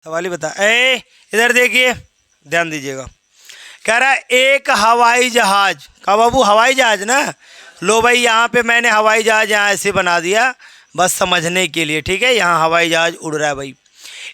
सवाल ही बता। इधर देखिए, ध्यान दीजिएगा। कह रहा है एक हवाई जहाज का, बाबू हवाई जहाज ना, लो भाई यहाँ पे मैंने हवाई जहाज यहाँ ऐसे बना दिया बस समझने के लिए, ठीक है। यहाँ हवाई जहाज उड़ रहा है भाई।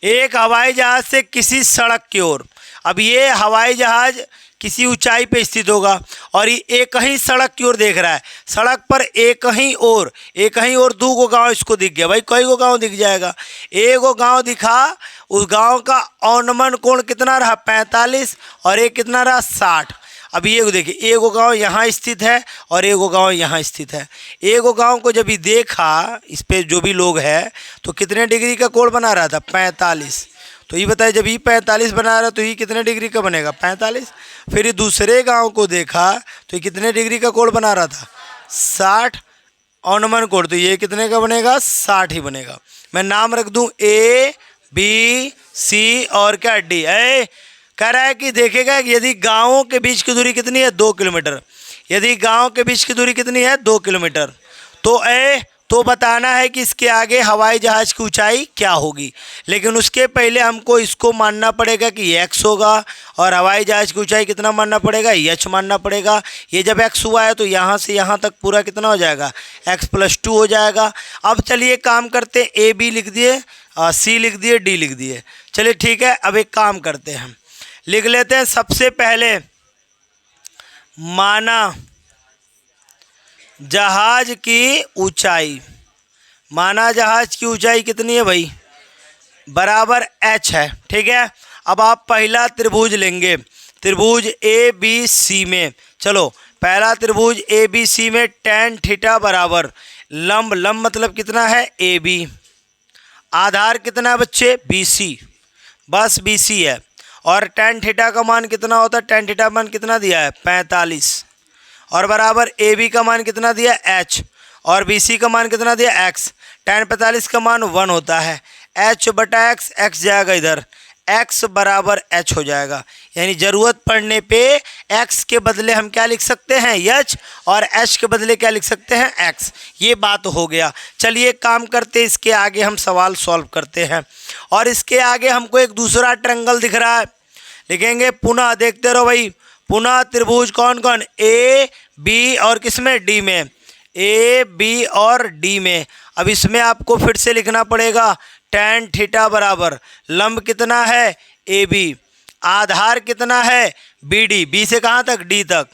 एक हवाई जहाज से किसी सड़क की ओर, अब ये हवाई जहाज किसी ऊंचाई पे स्थित होगा और ये एक ही सड़क की ओर देख रहा है। सड़क पर एक ही और दो गो गाँव इसको दिख गया। भाई कई गो गाँव दिख जाएगा? एक गो गाँव दिखा, उस गांव का अवनमन कोण कितना रहा 45 और एक कितना रहा 60। अब ये देखिए, एगो गांव यहाँ स्थित है और एगो गांव यहाँ स्थित है। एगो गांव को जब भी देखा, इस पे जो भी लोग है, तो कितने डिग्री का कोण बना रहा था 45। तो ये बताए जब ये 45 बना रहा तो ये कितने डिग्री का बनेगा 45। फिर दूसरे गांव को देखा तो ये कितने डिग्री का कोण बना रहा था 60 अवनमन कोण, तो ये कितने का बनेगा 60 ही बनेगा। मैं नाम रख दूं A B C और क्या D। कह रहा है कि देखेगा कि यदि गांवों के बीच की दूरी कितनी है 2 किलोमीटर, यदि गांव के बीच की दूरी कितनी है 2 किलोमीटर, तो बताना है कि इसके आगे हवाई जहाज की ऊंचाई क्या होगी। लेकिन उसके पहले हमको इसको मानना पड़ेगा कि x होगा और हवाई जहाज की ऊंचाई कितना मानना पड़ेगा h मानना पड़ेगा। ये जब x हुआ है तो यहाँ से यहाँ तक पूरा कितना हो जाएगा x+2 हो जाएगा। अब चलिए काम करते हैं, A B लिख दिए, C लिख दिए, D लिख दिए। चलिए ठीक है, अब एक काम करते हैं, लिख लेते हैं। सबसे पहले माना जहाज की ऊंचाई, माना जहाज की ऊंचाई कितनी है भाई, बराबर h है, ठीक है। अब आप पहला त्रिभुज लेंगे, त्रिभुज ABC में, चलो पहला त्रिभुज ABC में tan थीटा बराबर लंब, लंब मतलब कितना है AB, आधार कितना है बच्चे BC, बस BC है। और tan थीटा का मान कितना होता है, tan थीटा मान कितना दिया है 45, और बराबर AB का मान कितना दिया h, और BC का मान कितना दिया x। tan 45 का मान 1 होता है, h बटा x, x जाएगा इधर, x बराबर h हो जाएगा। यानी ज़रूरत पड़ने पे x के बदले हम क्या लिख सकते हैं h, और h के बदले क्या लिख सकते हैं x। ये बात हो गया। चलिए काम करते, इसके आगे हम सवाल सॉल्व करते हैं। और इसके आगे हमको एक दूसरा ट्रायंगल दिख रहा है, लिखेंगे पुनः, देखते रहो भाई, पुनः त्रिभुज कौन कौन A B और किसमें D में, A B और D में। अब इसमें आपको फिर से लिखना पड़ेगा tan थीटा बराबर लंब कितना है AB, आधार कितना है BD, B से कहाँ तक D तक,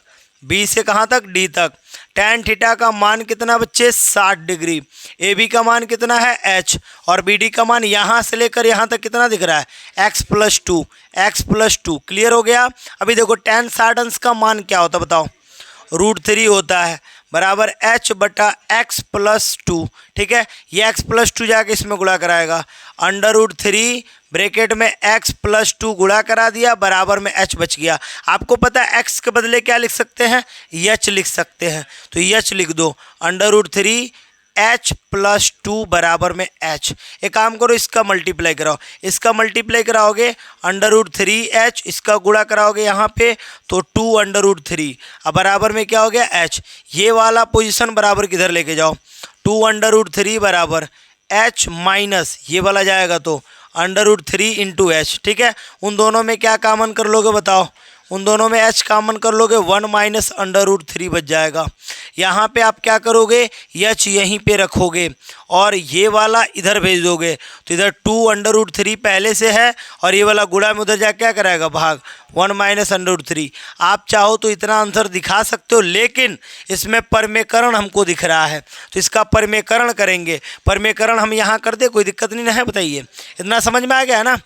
B से कहाँ तक D तक। tan थीटा का मान कितना बच्चे 60 डिग्री, AB का मान कितना है h, और BD का मान यहाँ से लेकर यहाँ तक कितना दिख रहा है x+2, x+2। क्लियर हो गया। अभी देखो tan 60 अंश का मान क्या होता है बताओ, √3 होता है, बराबर h बटा x+2, ठीक है। ये x+2 जाके इसमें गुणा कराएगा, √3 ब्रैकेट में x+2 गुणा करा दिया, बराबर में h बच गया। आपको पता है x के बदले क्या लिख सकते हैं, h लिख सकते हैं, तो h लिख दो, √3 h+2 बराबर में h। एक काम करो, इसका मल्टीप्लाई कराओ, इसका मल्टीप्लाई कराओगे √3h, इसका गुणा कराओगे यहाँ पे तो 2√3, अब बराबर में क्या हो गया h। ये वाला पोजीशन बराबर किधर लेके जाओ, 2√3 बराबर h माइनस ये वाला जाएगा तो √3 इंटू h, ठीक है। उन दोनों में क्या कॉमन कर लोगे बताओ, उन दोनों में h कॉमन कर लोगे, 1 माइनस √3 बच जाएगा। यहाँ पे आप क्या करोगे, h यहीं पे रखोगे और ये वाला इधर भेज दोगे, तो इधर 2√3 पहले से है और ये वाला गुणा में उधर जाके क्या कराएगा भाग, 1 माइनस √3। आप चाहो तो इतना आंसर दिखा सकते हो, लेकिन इसमें परमेकरण हमको दिख रहा है तो इसका परमेकरण करेंगे। परमेकरण हम यहाँ कर दे, कोई दिक्कत नहीं है, बताइए इतना समझ में आ गया है ना।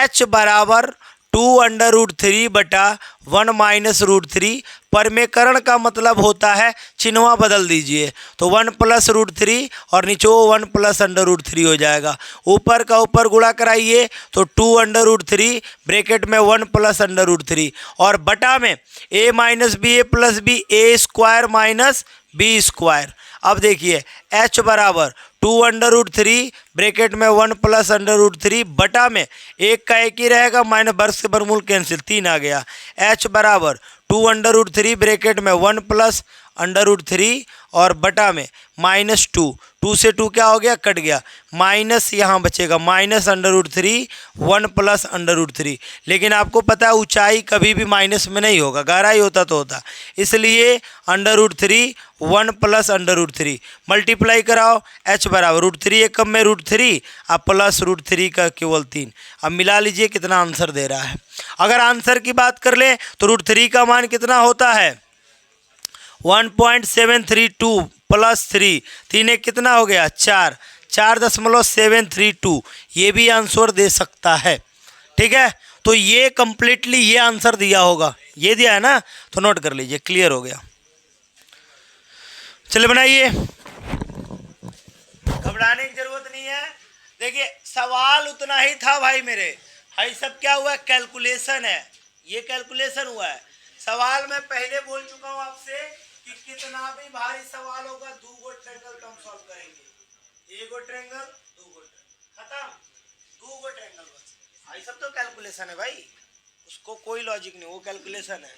h बराबर 2√3 बटा 1 माइनस √3, परमेकरण का मतलब होता है चिन्हवा बदल दीजिए, तो 1 प्लस √3 और नीचे 1 प्लस √3 हो जाएगा। ऊपर का ऊपर गुणा कराइए तो 2√3 ब्रैकेट में 1 प्लस √3 और बटा में a minus b a plus b, a square minus b square. अब देखिए h बराबर 2√3 ब्रैकेट में 1 प्लस √3 बटा में एक का एक ही रहेगा, माइनस वर्ग से वर्गमूल कैंसिल, 3 आ गया। h बराबर 2√3 ब्रैकेट में 1 प्लस √3 और बटा में -2, 2 से 2 क्या हो गया, कट गया, माइनस यहाँ बचेगा -√3, 1 + √3। लेकिन आपको पता है ऊंचाई कभी भी माइनस में नहीं होगा, गहराई होता तो होता, इसलिए √3, 1 + √3 मल्टीप्लाई कराओ, h बराबर √3 एक कम में √3 अब प्लस √3 का केवल 3। अब मिला लीजिए कितना आंसर दे रहा है। अगर आंसर की बात कर ले तो √3 का मान कितना होता है 1.732 + 3, 3 एक कितना हो गया 4, 4.732, ये भी आंसर दे सकता है। ठीक है, तो ये कंप्लीटली ये आंसर दिया होगा, ये दिया है ना, तो नोट कर लीजिए, क्लियर हो गया। चलिए बनाइए, घबराने की जरूरत नहीं है। देखिए सवाल उतना ही था भाई मेरे, भाई सब क्या हुआ है, कैलकुलेशन है, ये कैलकुलेशन हुआ है। सवाल मैं पहले बोल चुका हूं आपसे कि कितना भी भारी सवाल होगा 2 गो ट्रायंगल तो हम सॉल्व करेंगे, 1 गो ट्रायंगल 2 गो खत्म, 2 गो ट्रायंगल बस। भाई सब तो कैलकुलेशन है भाई, उसको कोई लॉजिक नहीं, वो कैलकुलेशन है।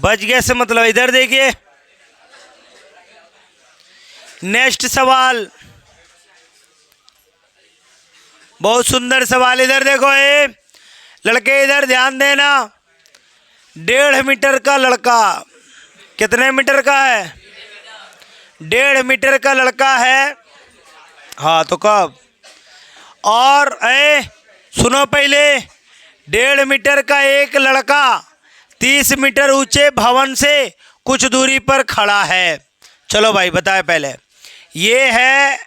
बच गया से मतलब इधर देखिए, नेक्स्ट सवाल बहुत सुंदर सवाल, इधर देखो, ये लड़के इधर ध्यान देना। 1.5 मीटर का लड़का, कितने मीटर का है, 1.5 मीटर का लड़का है, हाँ तो कब, और सुनो पहले, 1.5 मीटर का एक लड़का 30 मीटर ऊंचे भवन से कुछ दूरी पर खड़ा है। चलो भाई बताए पहले, ये है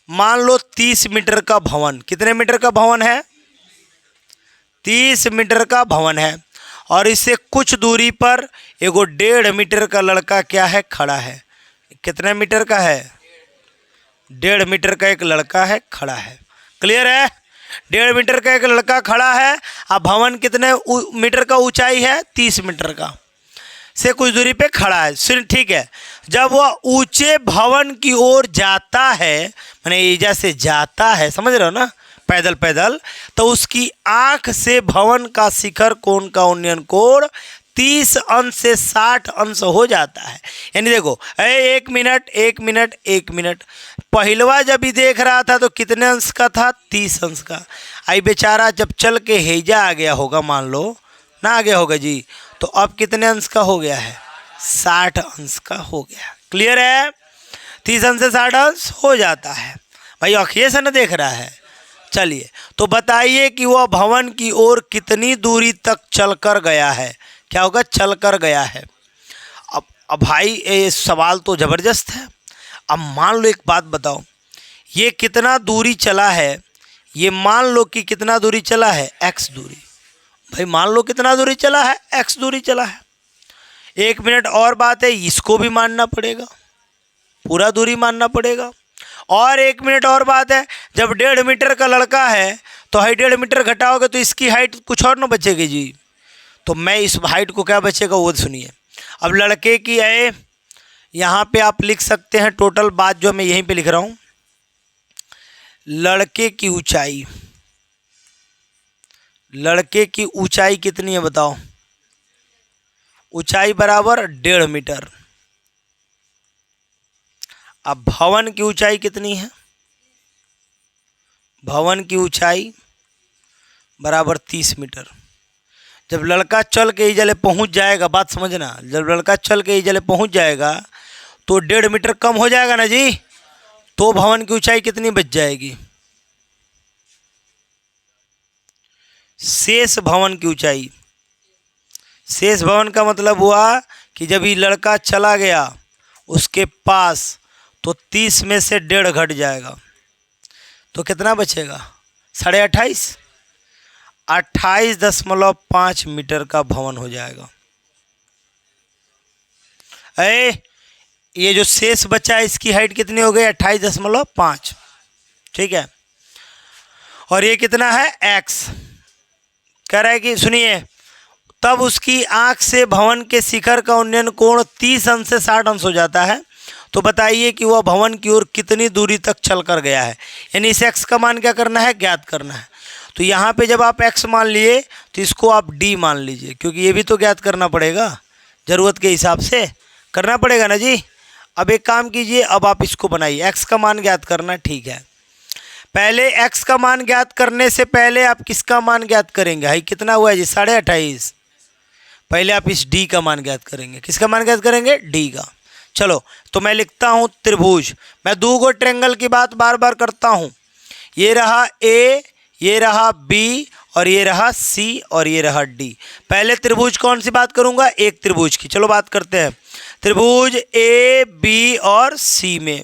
मान लो 30 मीटर का भवन, कितने मीटर का भवन है 30 मीटर का भवन है, और इससे कुछ दूरी पर एगो 1.5 मीटर का लड़का क्या है, खड़ा है। कितने मीटर का है, 1.5 मीटर का एक लड़का है, खड़ा है, क्लियर है। 1.5 मीटर का एक लड़का खड़ा है, अब भवन कितने मीटर का ऊंचाई है 30 मीटर का, से कुछ दूरी पे खड़ा है, सिर्फ ठीक है। जब वह ऊंचे भवन की ओर जाता है, माने एजा से जाता है, समझ रहे हो ना, पैदल पैदल, तो उसकी आंख से भवन का शिखर कोण का उन्नयन कोण 30 अंश से 60 अंश हो जाता है। यानी देखो 1 मिनट 1 मिनट 1 मिनट, पहलवा जब भी देख रहा था तो कितने अंश का था 30 अंश का। आई बेचारा जब चल के हेजा आ गया होगा, मान लो ना आ गया होगा जी, तो अब कितने अंश का हो गया है 60 अंश का हो गया, क्लियर है। 30 अंश से 60 अंश हो जाता है, भाई अखिए से न देख रहा है। चलिए तो बताइए कि वह भवन की ओर कितनी दूरी तक चलकर गया है, क्या होगा चलकर गया है। अब भाई ये सवाल तो ज़बरदस्त है। अब मान लो एक बात बताओ, ये कितना दूरी चला है, ये मान लो कि कितना दूरी चला है x दूरी, भाई मान लो कितना दूरी चला है x दूरी चला है। 1 मिनट और बात है, इसको भी मानना पड़ेगा, पूरा दूरी मानना पड़ेगा। और 1 मिनट और बात है, जब 1.5 मीटर का लड़का है तो हाइट 1.5 मीटर घटाओगे तो इसकी हाइट कुछ और ना बचेगी जी, तो मैं इस हाइट को क्या बचेगा वो सुनिए। अब लड़के की है, यहाँ पे आप लिख सकते हैं टोटल बात जो मैं यहीं पे लिख रहा हूँ, लड़के की ऊंचाई, लड़के की ऊंचाई कितनी है बताओ, ऊंचाई बराबर 1.5 मीटर। अब भवन की ऊंचाई कितनी है, भवन की ऊंचाई बराबर 30 मीटर। जब लड़का चल के ही जले पहुंच जाएगा, बात समझना, जब लड़का चल के ही जले पहुंच जाएगा तो 1.5 मीटर कम हो जाएगा ना जी, तो भवन की ऊंचाई कितनी बच जाएगी, शेष भवन की ऊंचाई। शेष भवन का मतलब हुआ कि जब ये लड़का चला गया उसके पास तो 30 में से 1.5 घट जाएगा, तो कितना बचेगा 28.5, 28.5 मीटर का भवन हो जाएगा। ये जो शेष बचा है इसकी हाइट कितनी हो गई 28.5, ठीक है। और ये कितना है x, कह रहा है कि सुनिए, तब उसकी आंख से भवन के शिखर का उन्नयन कोण 30 अंश से 60 अंश हो जाता है, तो बताइए कि वह भवन की ओर कितनी दूरी तक चल कर गया है। यानी इस x का मान क्या करना है, ज्ञात करना है। तो यहाँ पे जब आप x मान लिए तो इसको आप d मान लीजिए, क्योंकि ये भी तो ज्ञात करना पड़ेगा, ज़रूरत के हिसाब से करना पड़ेगा ना जी। अब एक काम कीजिए, अब आप इसको बनाइए, x का मान ज्ञात करना, ठीक है। पहले x का मान ज्ञात करने से पहले आप किसका मान ज्ञात करेंगे, भाई कितना हुआ है जी 28.5। पहले आप इस d का मान ज्ञात करेंगे, किसका मान ज्ञात करेंगे, d का। चलो तो मैं लिखता हूँ त्रिभुज, मैं दो गो ट्रेंगल की बात बार बार करता हूँ, ये रहा a, ये रहा b और ये रहा c और ये रहा d। पहले त्रिभुज कौन सी बात करूँगा, एक त्रिभुज की। चलो बात करते हैं त्रिभुज a b और c में।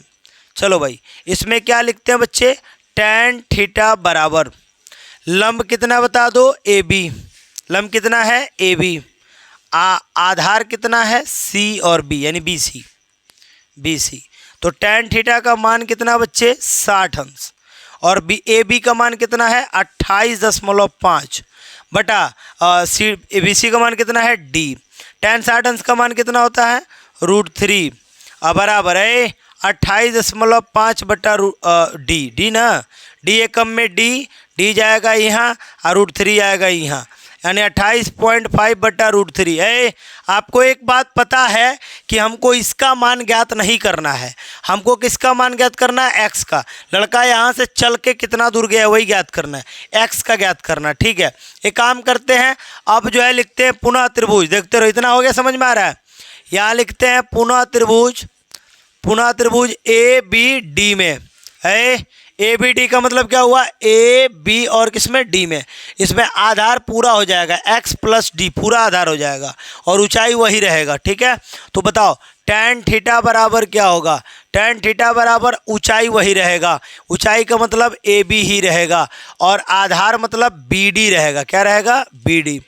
चलो भाई इसमें क्या लिखते हैं बच्चे, tan थीटा बराबर लंब कितना बता दो, ए बी। लंब कितना है, ए बी। आधार कितना है, सी और बी, यानी बी सी। तो tan थीटा का मान कितना बच्चे, 60 अंश। और ए बी का मान कितना है, 28.5 बटा बी सी का मान कितना है, डी। tan 60 अंश का मान कितना होता है, √3 बराबर है 28.5 बटा डी ना। डी एकम में डी जाएगा यहाँ और √3 आएगा यहाँ, यानी 28.5 बटा √3 है। आपको एक बात पता है कि हमको इसका मान ज्ञात नहीं करना है, हमको किसका मान ज्ञात करना है, x का। लड़का यहाँ से चल के कितना दूर गया वही ज्ञात करना है, x का ज्ञात करना, ठीक है। एक काम करते हैं, अब जो है लिखते हैं पुनः त्रिभुज। देखते रहो, इतना हो गया, समझ में आ रहा है। यहाँ लिखते हैं पुनः त्रिभुज ए बी डी में है। ए बी डी का मतलब क्या हुआ, ए बी और किसमें, डी में। इसमें आधार पूरा हो जाएगा, x प्लस डी पूरा आधार हो जाएगा और ऊंचाई वही रहेगा, ठीक है। तो बताओ tan थीटा बराबर क्या होगा, tan थीटा बराबर ऊंचाई वही रहेगा, ऊंचाई का मतलब ए बी ही रहेगा और आधार मतलब बी डी रहेगा, क्या रहेगा, बी डी।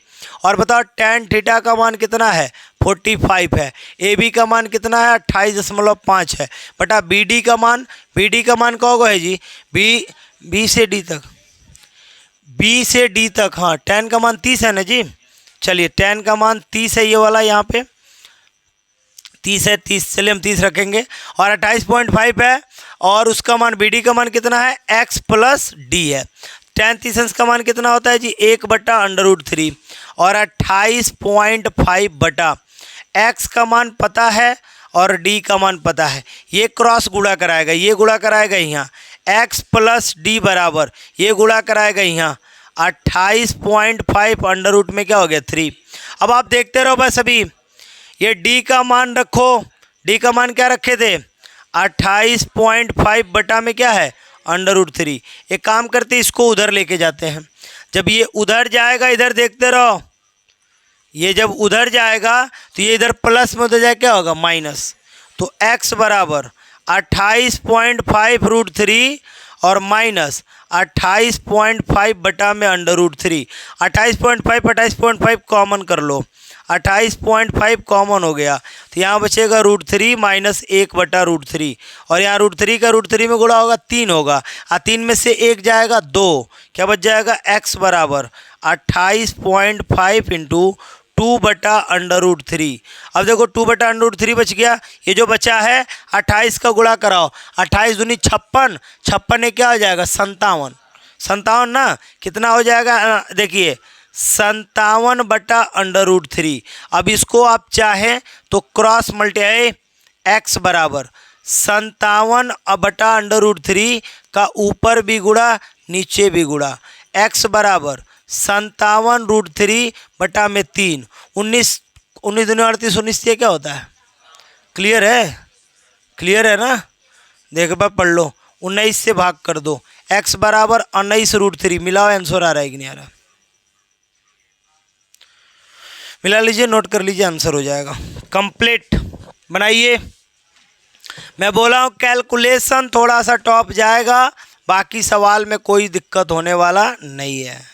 और बताओ tan थीटा का मान कितना है, 45 है। ए बी का मान कितना है, 28.5 है बटा बी डी का मान क्या होगा है जी, बी से डी तक, हाँ tan का मान 30 है ना जी। चलिए tan का मान 30 है, ये वाला यहाँ पे 30 है, 30 चलिए हम 30 रखेंगे और 28.5 है और उसका मान बी डी का मान कितना है, x प्लस डी है। tan 30 अंश का मान कितना होता है जी, 1 बटा √3 और 28.5 बटा x का मान पता है और d का मान पता है। ये क्रॉस गुणा कराएगा, ये गुणा कराएगा यहाँ, x प्लस डी बराबर ये गुणा कराएगा यहाँ 28.5 अंडर रूट में क्या हो गया 3। अब आप देखते रहो बस, अभी ये d का मान रखो, d का मान क्या रखे थे 28.5 बटा में क्या है √3। एक काम करते इसको उधर लेके जाते हैं, जब ये उधर जाएगा इधर देखते रहो, ये जब उधर जाएगा तो ये इधर प्लस में उधर जाए क्या होगा माइनस। तो x बराबर 28.5 √3 और माइनस 28.5 बटा में √3। 28.5 कॉमन कर लो, 28.5 कॉमन हो गया तो यहाँ बचेगा √3 माइनस 1 बटा √3 और यहाँ √3 का √3 में गुणा होगा 3 होगा, 3 में से 1 जाएगा 2, क्या बच जाएगा x बराबर 28.5 इंटू 2 बटा √3। अब देखो 2 बटा √3 बच गया, ये जो बचा है 28 का गुणा कराओ, 28 दूनी 56, 56 में क्या हो जाएगा 57 ना, कितना हो जाएगा देखिए 57 बटा √3। अब इसको आप चाहें तो क्रॉस मल्टीप्लाई, x बराबर 57 बटा √3 का ऊपर भी गुणा नीचे भी गुणा, x बराबर 57 √3 बटा में 3, 19 दूनी 38, 19 ये क्या होता है, क्लियर है ना। देख बार पढ़ लो, 19 से भाग कर दो, x बराबर 19 √3, मिलाओ आंसर आ रहा है कि नहीं आ रहा, मिला लीजिए, नोट कर लीजिए, आंसर हो जाएगा। कंप्लीट बनाइए। मैं बोला हूँ कैलकुलेशन थोड़ा सा टॉप जाएगा, बाकी सवाल में कोई दिक्कत होने वाला नहीं है।